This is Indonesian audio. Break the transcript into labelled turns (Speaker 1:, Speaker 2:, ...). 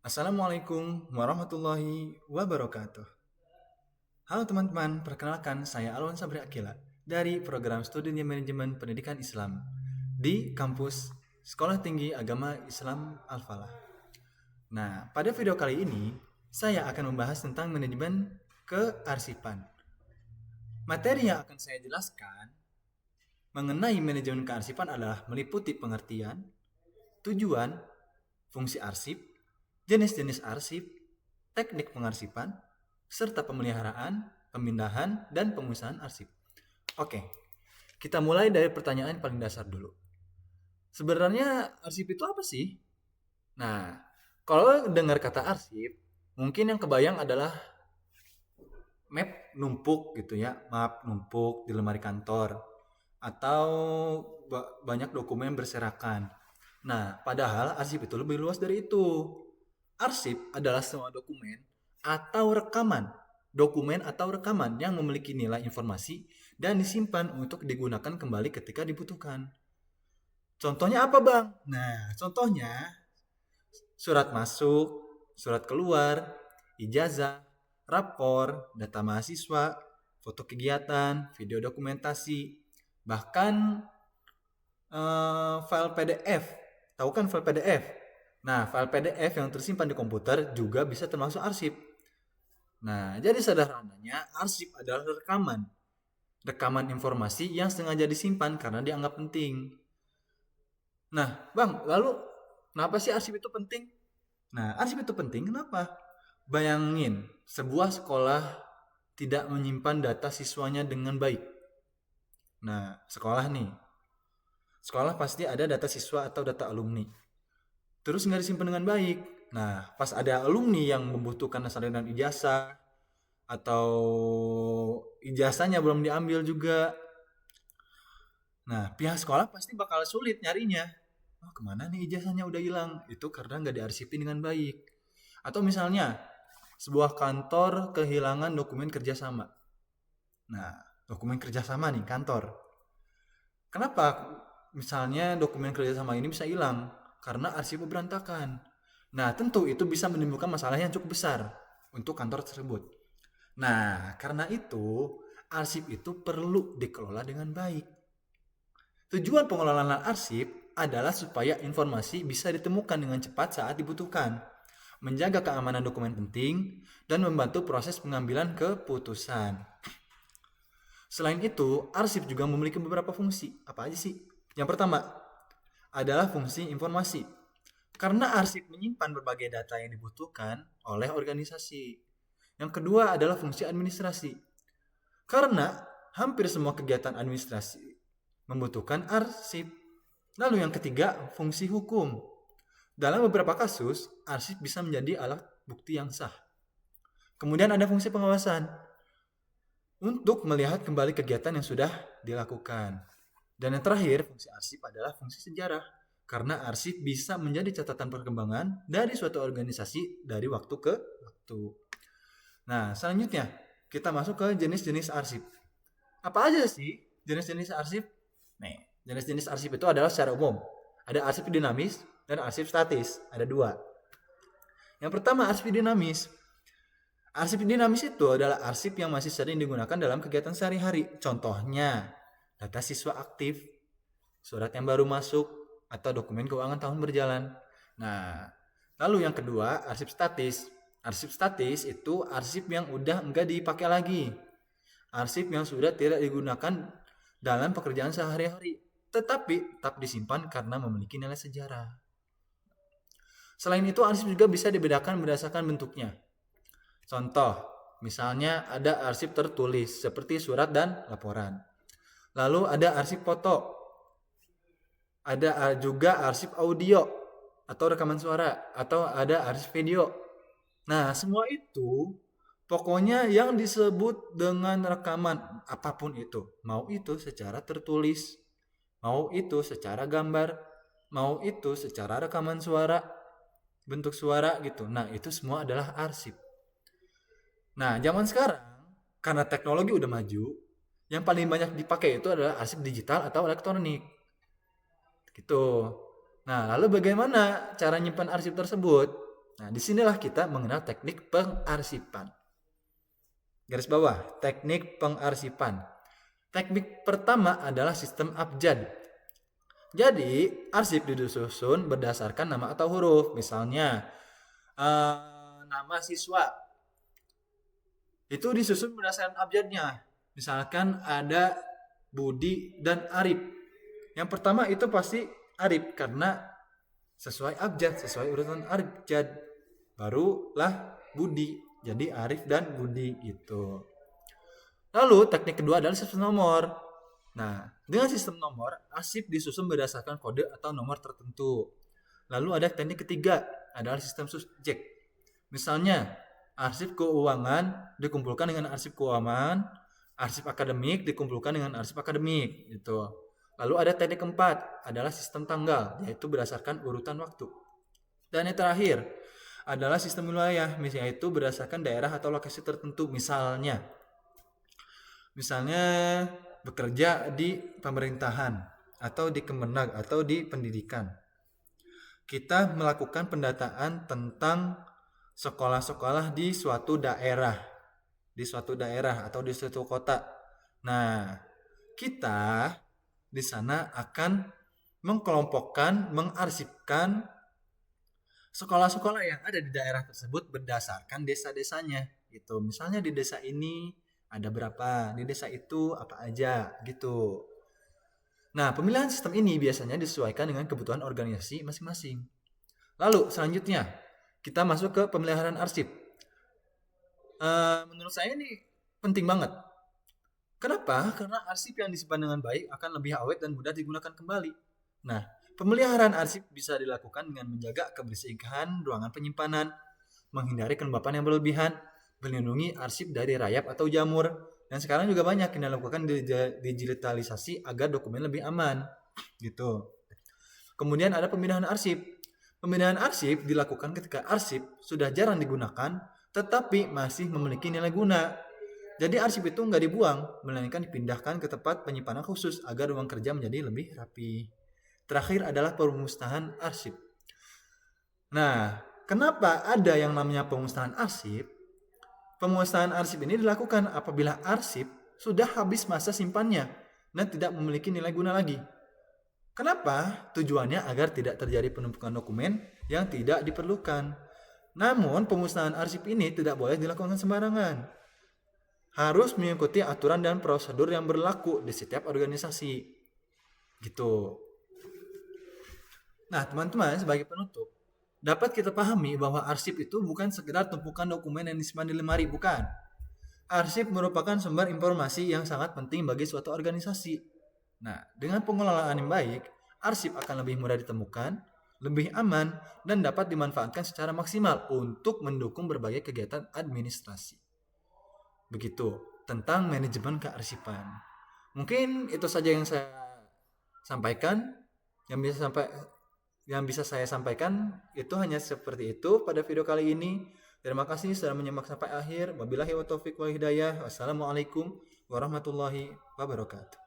Speaker 1: Assalamualaikum warahmatullahi wabarakatuh. Halo teman-teman, perkenalkan saya Alwan Sabri Akila dari program Studi Manajemen Pendidikan Islam di kampus Sekolah Tinggi Agama Islam Al-Falah. Nah, pada video kali ini saya akan membahas tentang manajemen kearsipan. Materi yang akan saya jelaskan mengenai manajemen kearsipan adalah meliputi pengertian, tujuan, fungsi arsip, jenis-jenis arsip, teknik pengarsipan, serta pemeliharaan, pemindahan, dan pemusnahan arsip. Oke, kita mulai dari pertanyaan paling dasar dulu. Sebenarnya arsip itu apa sih? Nah, kalau dengar kata arsip, mungkin yang kebayang adalah map numpuk gitu ya, map numpuk di lemari kantor, atau banyak dokumen berserakan. Nah, padahal arsip itu lebih luas dari itu. Arsip adalah semua dokumen atau rekaman yang memiliki nilai informasi dan disimpan untuk digunakan kembali ketika dibutuhkan. Contohnya apa, Bang? Nah, contohnya surat masuk, surat keluar, ijazah, rapor, data mahasiswa, foto kegiatan, video dokumentasi, bahkan file PDF. Tahu kan file PDF? Nah, file PDF yang tersimpan di komputer juga bisa termasuk arsip. Nah, jadi sederhananya arsip adalah rekaman informasi yang sengaja disimpan karena dianggap penting. Nah, Bang, lalu kenapa sih arsip itu penting? Nah, arsip itu penting kenapa? Bayangin, sebuah sekolah tidak menyimpan data siswanya dengan baik. Nah, sekolah pasti ada data siswa atau data alumni. Terus nggak disimpan dengan baik. Nah, pas ada alumni yang membutuhkan salinan ijazah atau ijazahnya belum diambil juga. Nah, pihak sekolah pasti bakal sulit nyarinya. Oh, kemana nih ijazahnya udah hilang? Itu karena nggak diarsipin dengan baik. Atau misalnya, sebuah kantor kehilangan dokumen kerjasama. Nah, dokumen kerjasama nih, kantor. Kenapa misalnya dokumen kerjasama ini bisa hilang? Karena arsipnya berantakan. Nah, tentu itu bisa menimbulkan masalah yang cukup besar untuk kantor tersebut. Nah, karena itu, arsip itu perlu dikelola dengan baik. Tujuan pengelolaan arsip adalah supaya informasi bisa ditemukan dengan cepat saat dibutuhkan, menjaga keamanan dokumen penting, dan membantu proses pengambilan keputusan. Selain itu, arsip juga memiliki beberapa fungsi. Apa aja sih? Yang pertama adalah fungsi informasi. Karena arsip menyimpan berbagai data yang dibutuhkan oleh organisasi. Yang kedua adalah fungsi administrasi. Karena hampir semua kegiatan administrasi membutuhkan arsip. Lalu yang ketiga, fungsi hukum. Dalam beberapa kasus, arsip bisa menjadi alat bukti yang sah. Kemudian ada fungsi pengawasan untuk melihat kembali kegiatan yang sudah dilakukan. Dan yang terakhir, fungsi arsip adalah fungsi sejarah. Karena arsip bisa menjadi catatan perkembangan dari suatu organisasi dari waktu ke waktu. Nah, selanjutnya kita masuk ke jenis-jenis arsip. Apa aja sih jenis-jenis arsip? Nih, jenis-jenis arsip itu adalah secara umum. Ada arsip dinamis dan arsip statis. Ada dua. Yang pertama arsip dinamis. Arsip dinamis itu adalah arsip yang masih sering digunakan dalam kegiatan sehari-hari. Contohnya, data siswa aktif, surat yang baru masuk, atau dokumen keuangan tahun berjalan. Nah, lalu yang kedua, arsip statis. Arsip statis itu arsip yang udah enggak dipakai lagi. Arsip yang sudah tidak digunakan dalam pekerjaan sehari-hari, tetapi tetap disimpan karena memiliki nilai sejarah. Selain itu, arsip juga bisa dibedakan berdasarkan bentuknya. Contoh, misalnya ada arsip tertulis seperti surat dan laporan. Lalu ada arsip foto. Ada juga arsip audio atau rekaman suara, atau ada arsip video. Nah, semua itu pokoknya yang disebut dengan rekaman apapun itu, mau itu secara tertulis, mau itu secara gambar, mau itu secara rekaman suara, bentuk suara gitu. Nah, itu semua adalah arsip. Nah, zaman sekarang karena teknologi udah maju, yang paling banyak dipakai itu adalah arsip digital atau elektronik. Gitu. Nah, lalu bagaimana cara nyimpan arsip tersebut? Nah, disinilah kita mengenal teknik pengarsipan. Garis bawah, teknik pengarsipan. Teknik pertama adalah sistem abjad. Jadi, arsip disusun berdasarkan nama atau huruf. Misalnya, nama siswa. Itu disusun berdasarkan abjadnya. Misalkan ada Budi dan Arif. Yang pertama itu pasti Arif karena sesuai abjad, sesuai urutan abjad. Barulah Budi. Jadi Arif dan Budi gitu. Lalu teknik kedua adalah sistem nomor. Nah, dengan sistem nomor, arsip disusun berdasarkan kode atau nomor tertentu. Lalu ada teknik ketiga, adalah sistem subjek. Misalnya, arsip keuangan dikumpulkan dengan arsip keuangan, arsip akademik dikumpulkan dengan arsip akademik gitu. Lalu ada teknik keempat, adalah sistem tanggal, yaitu berdasarkan urutan waktu. Dan yang terakhir adalah sistem wilayah, yaitu berdasarkan daerah atau lokasi tertentu. Misalnya bekerja di pemerintahan atau di Kemenag atau di pendidikan. Kita melakukan pendataan tentang sekolah-sekolah di suatu daerah atau di suatu kota. Nah, kita di sana akan mengkelompokkan, mengarsipkan sekolah-sekolah yang ada di daerah tersebut berdasarkan desa-desanya gitu. Misalnya di desa ini ada berapa, di desa itu apa aja gitu. Nah, pemilihan sistem ini biasanya disesuaikan dengan kebutuhan organisasi masing-masing. Lalu selanjutnya kita masuk ke pemeliharaan arsip. Menurut saya ini penting banget. Kenapa? Karena arsip yang disimpan dengan baik akan lebih awet dan mudah digunakan kembali. Nah, pemeliharaan arsip bisa dilakukan dengan menjaga kebersihan ruangan penyimpanan, menghindari kelembapan yang berlebihan, melindungi arsip dari rayap atau jamur, dan sekarang juga banyak yang dilakukan digitalisasi agar dokumen lebih aman gitu. Kemudian ada pemindahan arsip. Pemindahan arsip dilakukan ketika arsip sudah jarang digunakan tetapi masih memiliki nilai guna. Jadi arsip itu nggak dibuang, melainkan dipindahkan ke tempat penyimpanan khusus agar ruang kerja menjadi lebih rapi. Terakhir adalah pemusnahan arsip. Nah, kenapa ada yang namanya pemusnahan arsip? Pemusnahan arsip ini dilakukan apabila arsip sudah habis masa simpannya dan tidak memiliki nilai guna lagi. Kenapa? Tujuannya agar tidak terjadi penumpukan dokumen yang tidak diperlukan. Namun, pemusnahan arsip ini tidak boleh dilakukan sembarangan. Harus mengikuti aturan dan prosedur yang berlaku di setiap organisasi. Gitu. Nah, teman-teman, sebagai penutup, dapat kita pahami bahwa arsip itu bukan sekedar tumpukan dokumen yang disimpan di lemari, bukan. Arsip merupakan sumber informasi yang sangat penting bagi suatu organisasi. Nah, dengan pengelolaan yang baik, arsip akan lebih mudah ditemukan, lebih aman, dan dapat dimanfaatkan secara maksimal untuk mendukung berbagai kegiatan administrasi. Begitu, tentang manajemen kearsipan. Mungkin itu saja yang saya sampaikan, yang bisa saya sampaikan itu hanya seperti itu pada video kali ini. Terima kasih sudah menyimak sampai akhir. Wabillahi wa taufiq wal hidayah. Wassalamualaikum warahmatullahi wabarakatuh.